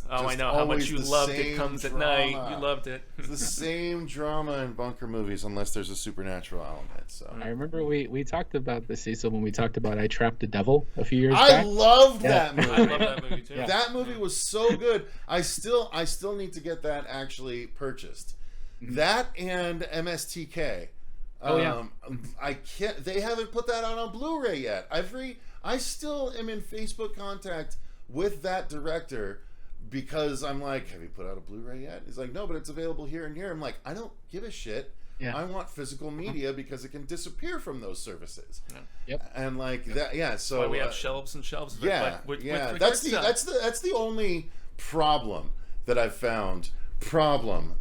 I know how much you loved It Comes at Night. You loved it. It's the same drama in bunker movies unless there's a supernatural element. So I remember we talked about this, Cecil, when we talked about I Trapped the Devil a few years back. I loved that movie. I love that movie too. That movie was so good. I still need to get that actually purchased. That and MSTK. I can't. They haven't put that out on Blu-ray yet. I still am in Facebook contact with that director, because I'm like, have you put out a Blu-ray yet? He's like, no, but it's available here and here. I'm like, I don't give a shit. Yeah. I want physical media because it can disappear from those services. Yeah. Yep. And like that, yeah. So why we have shelves and shelves. Yeah, that's the only problem that I've found. With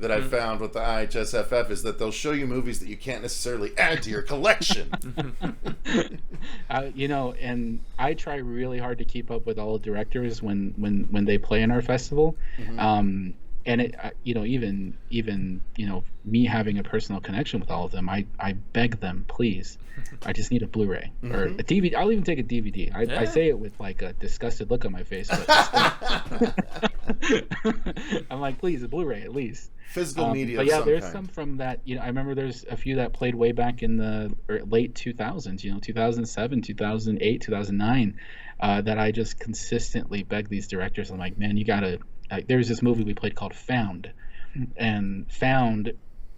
the IHSFF is that they'll show you movies that you can't necessarily add to your collection. And I try really hard to keep up with all the directors when they play in our festival. And it, even me having a personal connection with all of them, I beg them, please, I just need a Blu-ray or a DVD. I'll even take a DVD. I say it with like a disgusted look on my face, but I'm like, please, a Blu-ray at least. Physical media. But yeah, there's some from that. I remember there's a few that played way back in the late 2000s. 2007, 2008, 2009. That I just consistently beg these directors. I'm like, man, you gotta. There's this movie we played called Found, and Found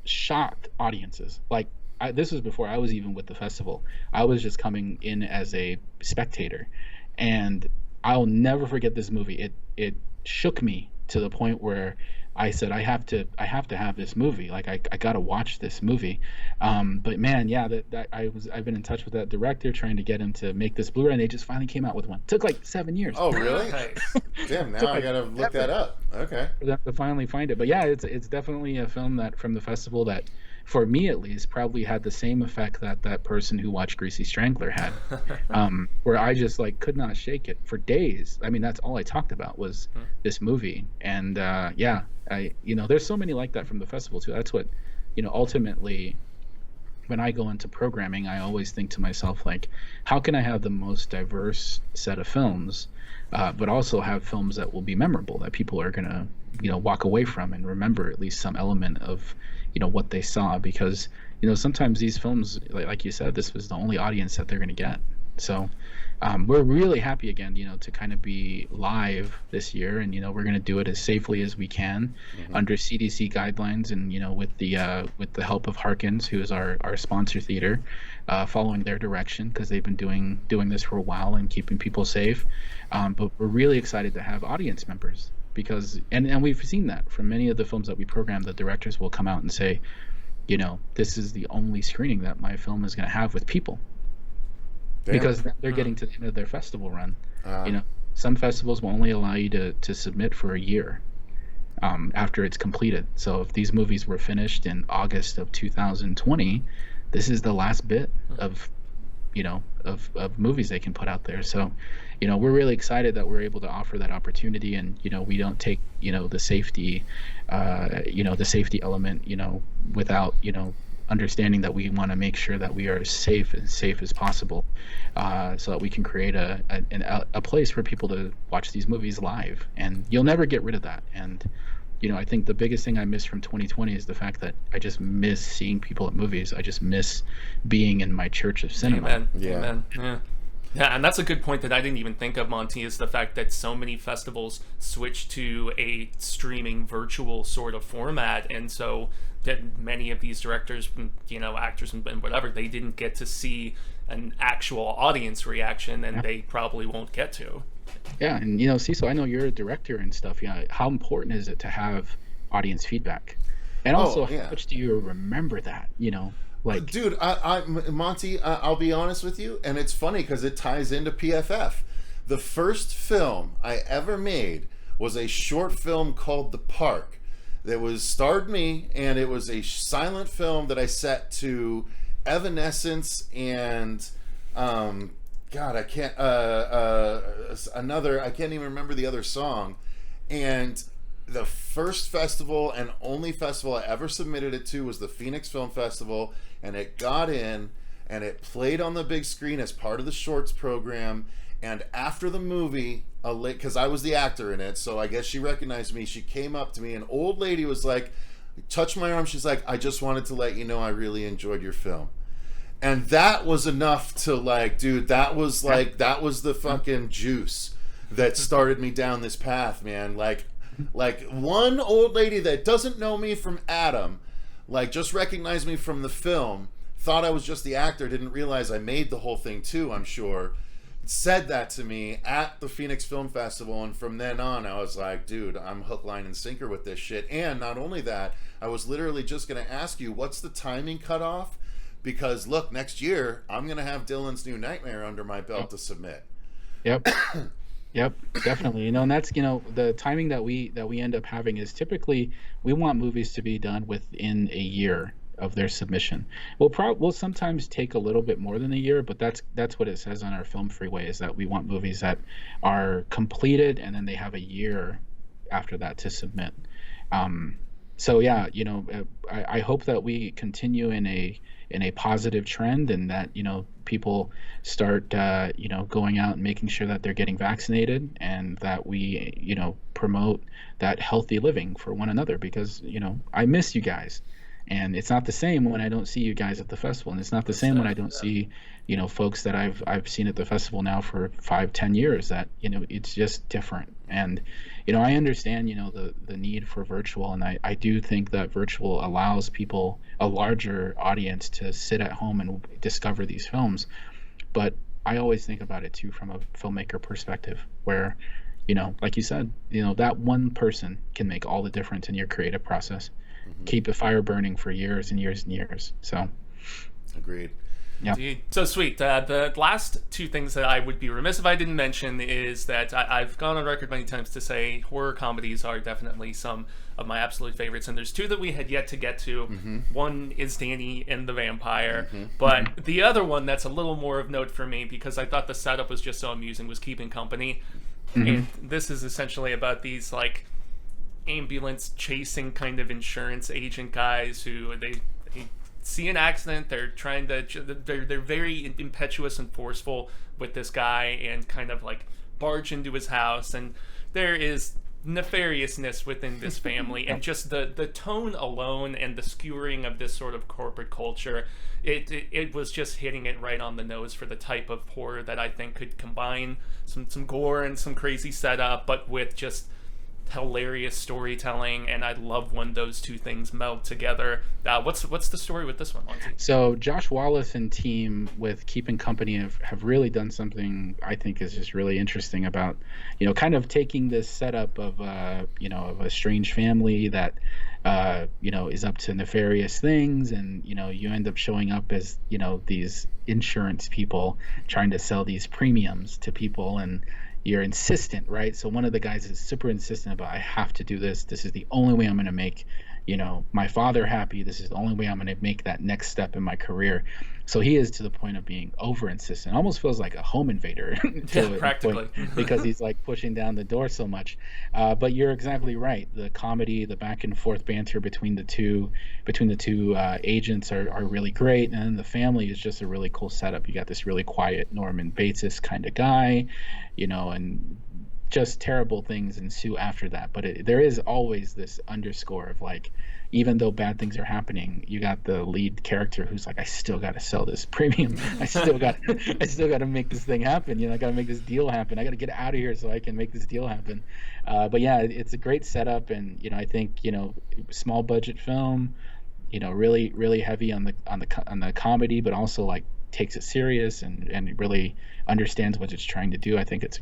shocked audiences. Like this was before I was even with the festival. I was just coming in as a spectator, and I'll never forget this movie. It shook me to the point where I said I have to have this movie. Like I gotta watch this movie. But man, yeah, I've been in touch with that director trying to get him to make this Blu-ray, and they just finally came out with one. It took like 7 years. Oh really? Damn, now I gotta look that up. Okay. For them to finally find it. But yeah, it's definitely a film that from the festival that, for me at least, probably had the same effect that person who watched Greasy Strangler had, where I just like could not shake it for days. I mean, that's all I talked about was this movie, and there's so many like that from the festival too. That's what, ultimately, when I go into programming, I always think to myself, like, how can I have the most diverse set of films, but also have films that will be memorable, that people are gonna, walk away from and remember at least some element of, what they saw, because, sometimes these films, like you said, this was the only audience that they're gonna get. So we're really happy again, to kind of be live this year, and we're going to do it as safely as we can under CDC guidelines, and with the help of Harkins, who is our sponsor theater, following their direction, because they've been doing this for a while and keeping people safe. But we're really excited to have audience members, because and we've seen that from many of the films that we program, the directors will come out and say, this is the only screening that my film is going to have with people. Damn. Because they're getting to the end of their festival run. Some festivals will only allow you to submit for a year after it's completed. So if these movies were finished in August of 2020, this is the last bit of movies they can put out there. So we're really excited that we're able to offer that opportunity, and we don't take the safety element without understanding that we want to make sure that we are as safe as possible, so that we can create a place for people to watch these movies live. And you'll never get rid of that. And I think the biggest thing I miss from 2020 is the fact that I just miss seeing people at movies. I just miss being in my church of cinema. Amen. Yeah. Amen. Yeah, and that's a good point that I didn't even think of, Monty, is the fact that so many festivals switch to a streaming virtual sort of format, and so that many of these directors, actors and whatever, they didn't get to see an actual audience reaction, and they probably won't get to. Yeah, and Cecil, I know you're a director and stuff. Yeah, how important is it to have audience feedback? And also, how much do you remember that? Dude, Monty, I'll be honest with you, and it's funny because it ties into PFF. The first film I ever made was a short film called The Park that starred me, and it was a silent film that I set to Evanescence and I can't even remember the other song. And the first festival and only festival I ever submitted it to was the Phoenix Film Festival, and it got in and it played on the big screen as part of the shorts program. And after the movie, because I was the actor in it, so I guess she recognized me, she came up to me, an old lady was like, touched my arm, she's like, I just wanted to let you know I really enjoyed your film. And that was enough to that was the fucking juice that started me down this path, man. Like one old lady that doesn't know me from Adam, just recognized me from the film, thought I was just the actor, didn't realize I made the whole thing too, I'm sure, said that to me at the Phoenix Film Festival. And from then on, I was like, dude, I'm hook, line, and sinker with this shit. And not only that, I was literally just going to ask you, what's the timing cutoff? Because look, next year I'm gonna have Dylan's New Nightmare under my belt to submit. Yep, definitely. And that's the timing that we end up having is typically we want movies to be done within a year of their submission. We'll sometimes take a little bit more than a year, but that's what it says on our Film Freeway, is that we want movies that are completed and then they have a year after that to submit. So yeah, I hope that we continue in a positive trend, and that people start going out and making sure that they're getting vaccinated, and that we promote that healthy living for one another, because I miss you guys, and it's not the same when I don't see you guys at the festival, and it's not the same when I don't see folks that I've seen at the festival now for 5-10 years. That it's just different. And I understand the need for virtual, and I do think that virtual allows people, a larger audience, to sit at home and discover these films. But I always think about it too from a filmmaker perspective, where like you said, that one person can make all the difference in your creative process. Mm-hmm. Keep a fire burning for years and years and years. So agreed. Yeah. So sweet. The last two things that I would be remiss if I didn't mention is that I've gone on record many times to say horror comedies are definitely some of my absolute favorites, and there's two that we had yet to get to. Mm-hmm. One is Danny and the Vampire, but the other one that's a little more of note for me, because I thought the setup was just so amusing, was Keeping Company. Mm-hmm. And this is essentially about these ambulance chasing kind of insurance agent guys who they see an accident, they're trying to, they're very impetuous and forceful with this guy, and kind of barge into his house, and there is nefariousness within this family, and just the tone alone and the skewering of this sort of corporate culture, it was just hitting it right on the nose for the type of horror that I think could combine some gore and some crazy setup, but with just hilarious storytelling. And I love when those two things meld together. What's the story with this one, Monty? So Josh Wallace and team with Keeping Company have really done something I think is just really interesting about kind of taking this setup of of a strange family that is up to nefarious things, and you end up showing up as these insurance people trying to sell these premiums to people, and you're insistent, right? So one of the guys is super insistent about, I have to do this. This is the only way I'm going to make my father happy. This is the only way I'm going to make that next step in my career. So he is to the point of being over insistent. Almost feels like a home invader practically, because he's like pushing down the door so much. But you're exactly right. The comedy, the back and forth banter between the two agents are really great, and then the family is just a really cool setup. You got this really quiet Norman Bates kind of guy, and just terrible things ensue after that. But there is always this underscore of like, even though bad things are happening, you got the lead character who's like, I still got to sell this premium. I still got to make this thing happen. I got to make this deal happen. I got to get out of here so I can make this deal happen. But yeah, it's a great setup, and I think small budget film, really really heavy on the comedy, but also like takes it serious and really understands what it's trying to do. I think it's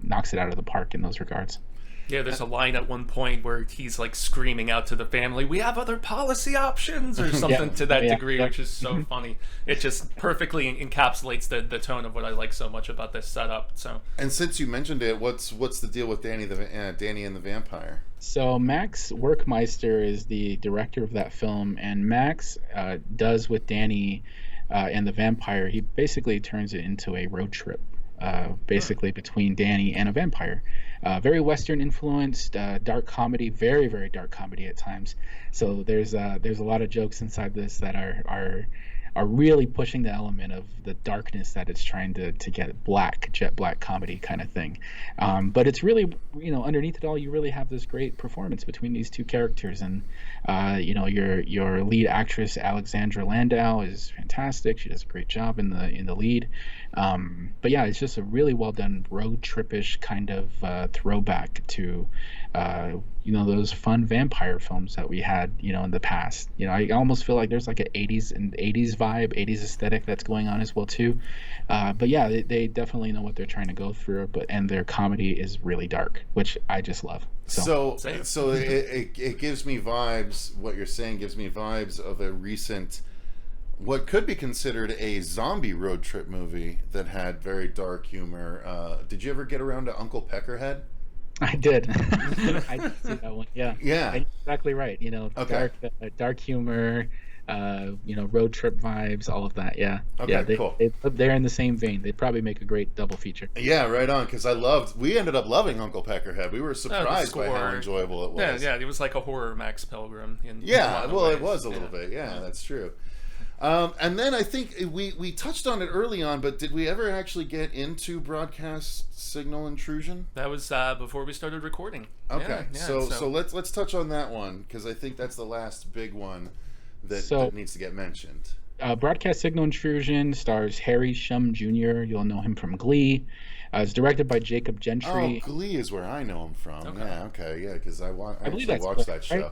knocks it out of the park in those regards. Yeah, there's a line at one point where he's like screaming out to the family, "We have other policy options," or something to that degree, which is so funny. It just perfectly encapsulates the tone of what I like so much about this setup. So, and since you mentioned it, what's the deal with Danny and the Vampire? So Max Werkmeister is the director of that film, and Max does with Danny and the Vampire. He basically turns it into a road trip. Basically between Danny and a vampire. Very Western influenced, dark comedy, very, very dark comedy at times. So there's a lot of jokes inside this that are really pushing the element of the darkness that it's trying to get jet black comedy kind of thing. But it's really, underneath it all, you really have this great performance between these two characters. And, your lead actress, Alexandra Landau, is fantastic. She does a great job in the lead. But yeah, it's just a really well done road trip-ish kind of throwback to, those fun vampire films that we had, in the past. I almost feel like there's like an 80s vibe, 80s aesthetic that's going on as well too. But yeah, they definitely know what they're trying to go through, and their comedy is really dark, which I just love. So it gives me vibes. What you're saying gives me vibes of a recent, what could be considered a zombie road trip movie that had very dark humor. Did you ever get around to Uncle Peckerhead? I did. I did see that one. Yeah. Exactly right. Okay. Dark humor, road trip vibes, all of that. Yeah. Okay, cool. They're in the same vein. They'd probably make a great double feature. Yeah, right on. Because we ended up loving Uncle Peckerhead. We were surprised by how enjoyable it was. Yeah, it was like a horror Max Pilgrim. It was a little bit. Yeah, that's true. And then I think we touched on it early on, but did we ever actually get into broadcast signal intrusion? That was before we started recording. Okay, so let's touch on that one, because I think that's the last big one that needs to get mentioned. Broadcast signal intrusion stars Harry Shum Jr. You'll know him from Glee. It's directed by Jacob Gentry. Oh, Glee is where I know him from. Okay. Yeah, because I actually watched watched that show.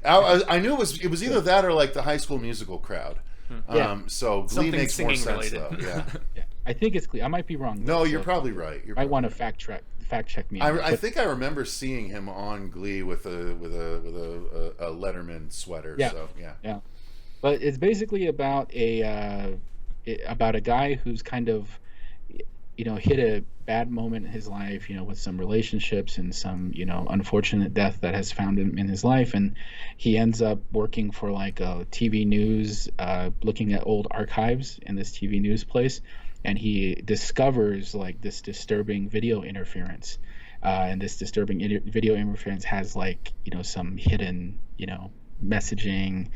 Right? I knew it was either that or like the High School Musical crowd. So Glee Something makes more sense related. though. Yeah. I think it's Glee. I might be wrong. No, you're probably right. I want to fact check me. I think I remember seeing him on Glee with a Letterman sweater. Yeah. So yeah. But it's basically about a guy who's kind of hit a bad moment in his life, with some relationships and some, unfortunate death that has found him in his life. And he ends up working for like a TV news, looking at old archives in this TV news place. And he discovers like this disturbing video interference. And this disturbing video interference has like, some hidden, messaging,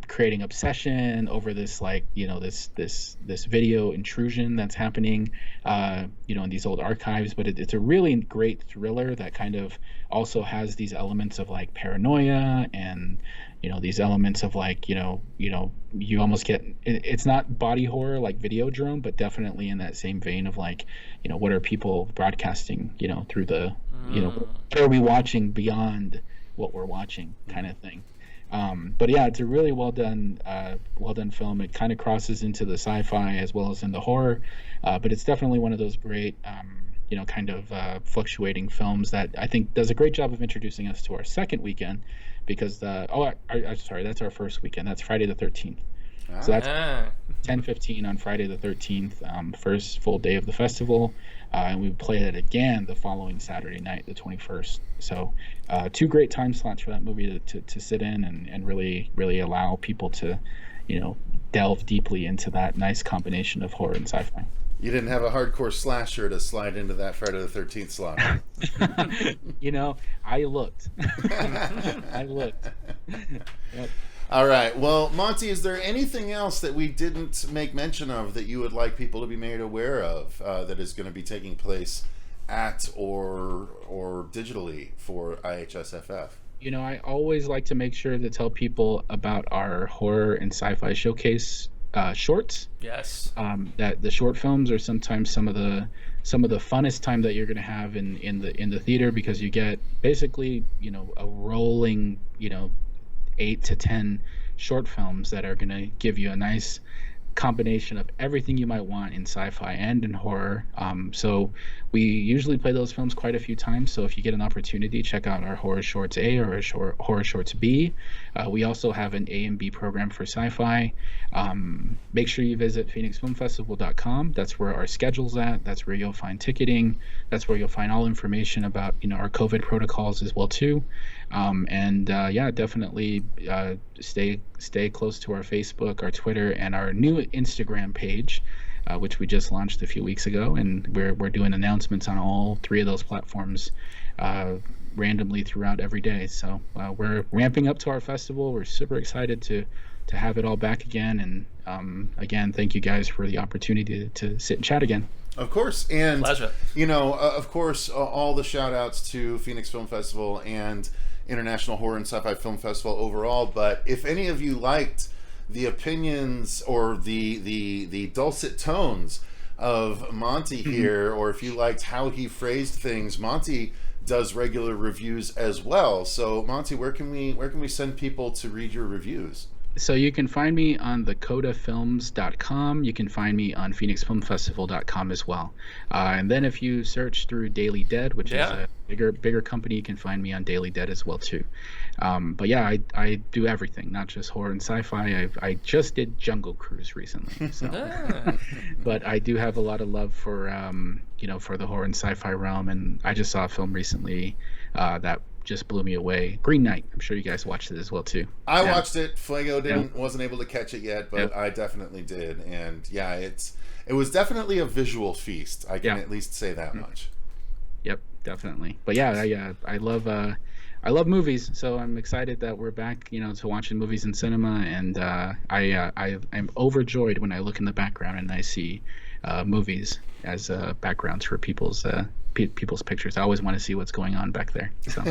creating obsession over this, like, this video intrusion that's happening, in these old archives. But it's a really great thriller that kind of also has these elements of like paranoia and, these elements of like, you almost get, it's not body horror like Videodrome, but definitely in that same vein of like, what are people broadcasting, through the, what are we watching beyond what we're watching kind of thing. But yeah, it's a really well done film. It kind of crosses into the sci-fi as well as in the horror, but it's definitely one of those great fluctuating films that I think does a great job of introducing us to our second weekend, because sorry, that's our first weekend. That's Friday the 13th. So that's 10:15 on Friday the 13th, first full day of the festival, and we play it again the following Saturday night, the 21st. So 2 great time slots for that movie to sit in and really allow people to, delve deeply into that nice combination of horror and sci-fi. You didn't have a hardcore slasher to slide into that Friday the 13th slot. I looked. I looked. Yep. All right. Well, Monty, is there anything else that we didn't make mention of that you would like people to be made aware of that is going to be taking place at or digitally for IHSFF? I always like to make sure to tell people about our horror and sci-fi showcase shorts. Yes. That the short films are sometimes some of the funnest time that you're going to have in the theater, because you get basically a rolling 8 to 10 short films that are going to give you a nice combination of everything you might want in sci-fi and in horror. So we usually play those films quite a few times. So if you get an opportunity, check out our Horror Shorts A or our Horror Shorts B. We also have an A and B program for sci-fi. Make sure you visit phoenixfilmfestival.com. That's where our schedule's at. That's where you'll find ticketing. That's where you'll find all information about our COVID protocols as well too. Definitely stay close to our Facebook, our Twitter, and our new Instagram page, which we just launched a few weeks ago, and we're doing announcements on all 3 of those platforms randomly throughout every day. So we're ramping up to our festival. We're super excited to have it all back again, and again, thank you guys for the opportunity to sit and chat again. Of course, and pleasure. Of course, all the shout outs to Phoenix Film Festival and International Horror and Sci-Fi Film Festival overall. But if any of you liked the opinions or the dulcet tones of Monty here, or if you liked how he phrased things, Monty does regular reviews as well. So Monty, where can we send people to read your reviews? So you can find me on thecodafilms.com. You can find me on phoenixfilmfestival.com as well. And then if you search through Daily Dead, which is a bigger company, you can find me on Daily Dead as well too. But yeah, I do everything, not just horror and sci-fi. I just did Jungle Cruise recently. So. But I do have a lot of love for for the horror and sci-fi realm, and I just saw a film recently that just blew me away. Green Knight. I'm sure you guys watched it as well too. I watched it. Fuego wasn't able to catch it yet, but I definitely did. And yeah, it was definitely a visual feast. I can at least say that much. Yep, definitely. But yeah, I love movies, so I'm excited that we're back, to watching movies in cinema, and I'm overjoyed when I look in the background and I see movies as backgrounds for people's pictures. I always want to see what's going on back there. So.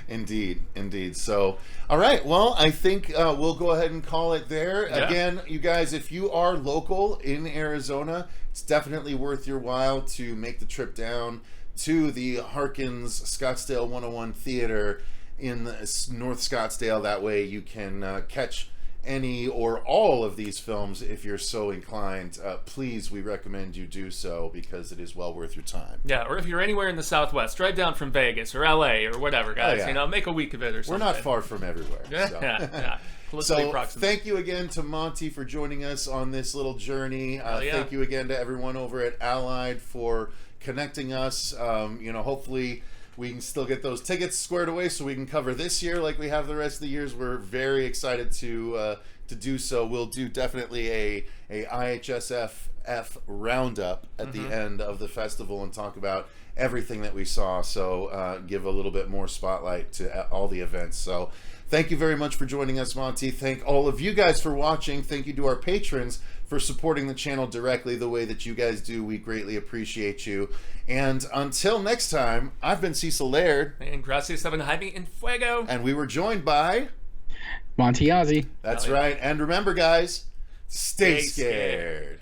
Indeed. So, all right. Well, I think we'll go ahead and call it there. Yeah. Again, you guys, if you are local in Arizona, it's definitely worth your while to make the trip down to the Harkins Scottsdale 101 Theater in North Scottsdale. That way you can catch any or all of these films if you're so inclined. Please, we recommend you do so, because it is well worth your time. Yeah, or if you're anywhere in the Southwest, drive down from Vegas or LA or whatever, guys. Make a week of it or something. We're not far from everywhere. So. Yeah. So thank you again to Monty for joining us on this little journey. Thank you again to everyone over at Allied for connecting us. Hopefully we can still get those tickets squared away so we can cover this year like we have the rest of the years. We're very excited to do so. We'll do definitely a IHSFF roundup at the end of the festival and talk about everything that we saw. So give a little bit more spotlight to all the events. So thank you very much for joining us, Monty. Thank all of you guys for watching. Thank you to our patrons for supporting the channel directly the way that you guys do. We greatly appreciate you. And until next time, I've been Cecil Laird. And gracias a Jaime en Fuego. And we were joined by Monte Yazzie. That's right. And remember, guys, stay scared.